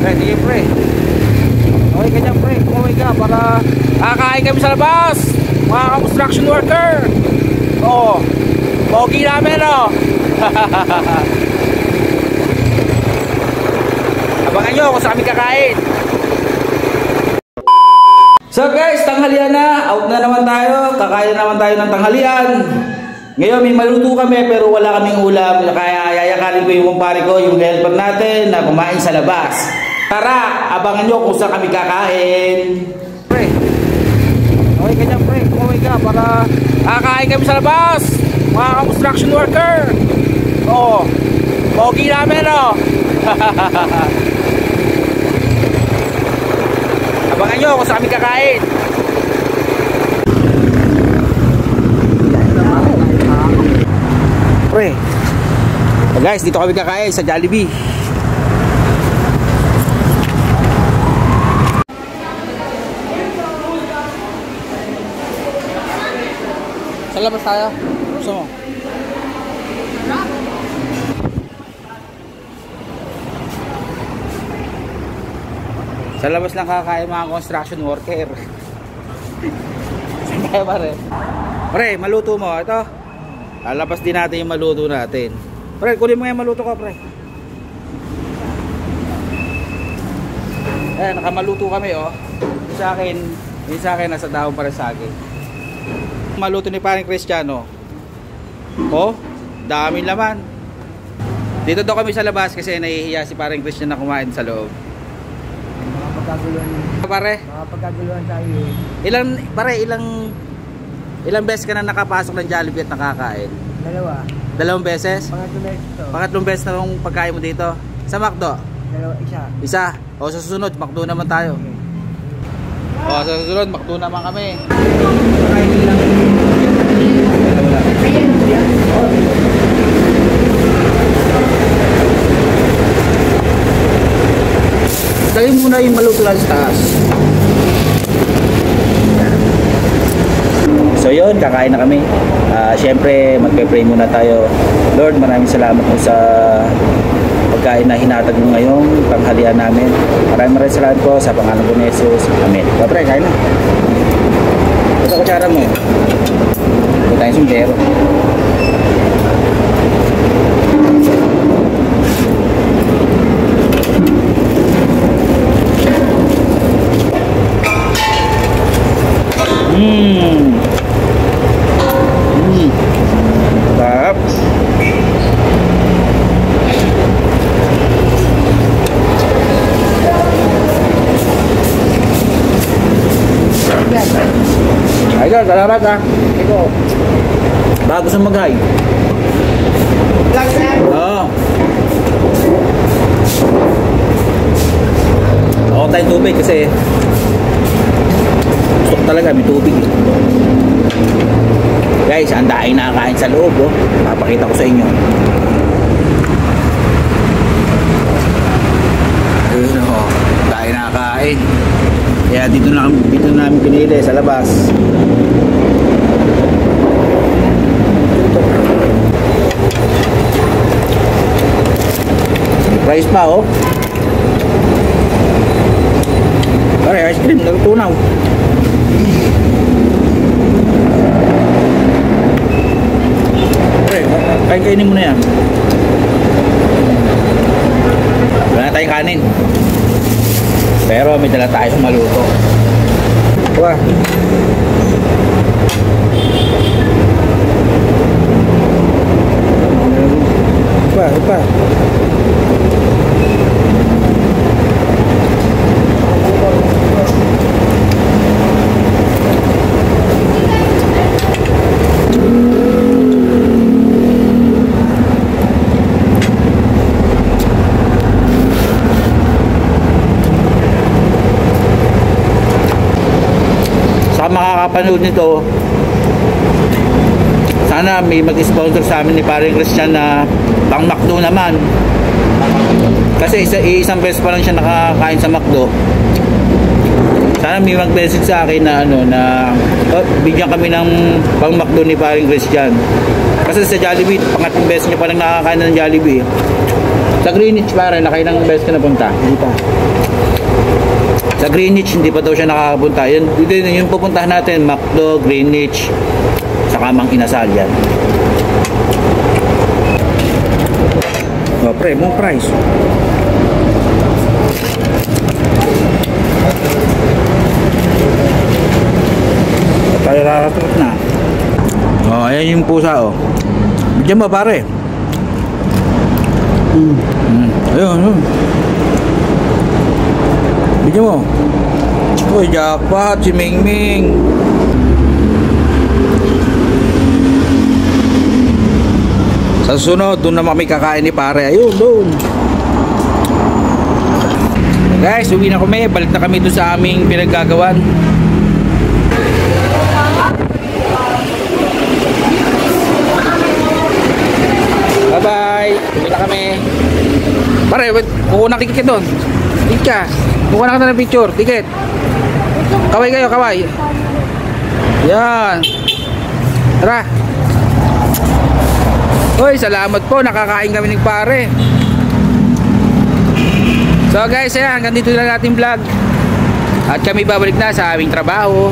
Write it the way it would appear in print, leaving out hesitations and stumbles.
Sige pre. Okay ka dyan pre, kumaway ka para kakain kami sa labas, mga construction worker. Oo, pogi namin o. Abangan nyo kung saan kami kakain. So guys, tanghalian na, out na naman tayo, kakain na naman tayo ng tanghalian. Ngayon may maluto kami pero wala kaming ulam, kaya yayakalin ko yung kumpare ko, yung helper natin na kumain sa labas. Tara, abangan nyo kung saan kami kakain. Pre, okay ka dyan pre, kumaway ka para kakain kami sa labas, mga construction worker. Oo, pogi namin o. Abangan nyo kung saan kami kakain. Pre, guys, dito kami kakain sa Jollibee. Sa labas tayo. Gusto mo? Sa labas lang kakain mga construction worker. Saan tayo pare? Pre, maluto mo. Ito. Lalabas din natin yung maluto natin. Pre, kunin mo yung maluto ko pre. Nakamaluto kami oh. Yung sa akin nasa dahon para sa akin. Maluto ni paring Cristiano. Oh, dami laman. Dito daw kami sa labas kasi nahihiya si paring Cristiano na kumain sa loob. Pare, makapagkaguluhan tayo. Ilang beses ka na nakapasok ng Jollibee at nakakain? Dalawang beses? Pangatlong beses na yung pagkain mo dito. Sa McDo? Isa. O sa susunod, McDo naman tayo. O sa susunod, McDo naman kami. Dali muna yung maluto lang sa taas. So yun, kakain na kami. Siyempre magpe-pray muna tayo. Lord, maraming salamat po sa pagkain na hinatag mo ngayong tanghalian namin. Maraming salamat po sa pangalan po ni Jesus. Amen. Pre, kain na. Ito kutsara mo. Ito tayong sumbrero. Sarap. Idol, salamat ha. Ito. Bago sa mag-hi. Oo. Ako tayong tubig kasi gusto ko talaga may tubig eh. Guys, ang daing nakakain sa loob oh. Papakita ko sa inyo. Ayun oh, daing nakakain. Kaya dito namin pinili sa labas. Rice pa oh. Pare, ice cream, natutunaw. Kainin mo na yan. Wala na tayong kanin. Pero may dala tayo sa maluto. Wah. Ipa. Makakapanood nito, sana may mag-sponsor sa amin ni paring Christian na pang McDo naman, kasi isang beses pa lang siya nakakain sa McDo. Sana may mag-message sa akin na bigyan kami ng pang McDo ni paring Christian, kasi sa Jollibee pangatlong beses niya pa lang nakakain ng Jollibee. Sa Greenwich pare, nakailang beses ka na punta? Hindi pa. Sa Greenwich hindi pa daw siya nakakapunta. Yun, yung pupuntahan natin, Macdo, Greenwich, saka Mang Inasal yan. Oh, pre, mong price. Tayo raratot na. Oh, ayan yung pusa, oh. Bigyan mo, pare. Ayun, ayun. Bigyan mo. Uy, jackpot, si Mingming. Sa sunod, doon naman kami kakain ni pare. Ayun, doon. Guys, uwi na kami. Balik na kami doon sa aming pinaggagawan. Bye-bye. Uwi na kami. Pare, kukuha na ticket doon. Ticket ka. Kukuha na ka ng picture. Ticket. Kaway kayo, kaway. Yan. Tara. Hoy, salamat po. Nakakain kami ng pare. So guys, ayan. Hanggang dito na natin vlog. At kami babalik na sa aming trabaho.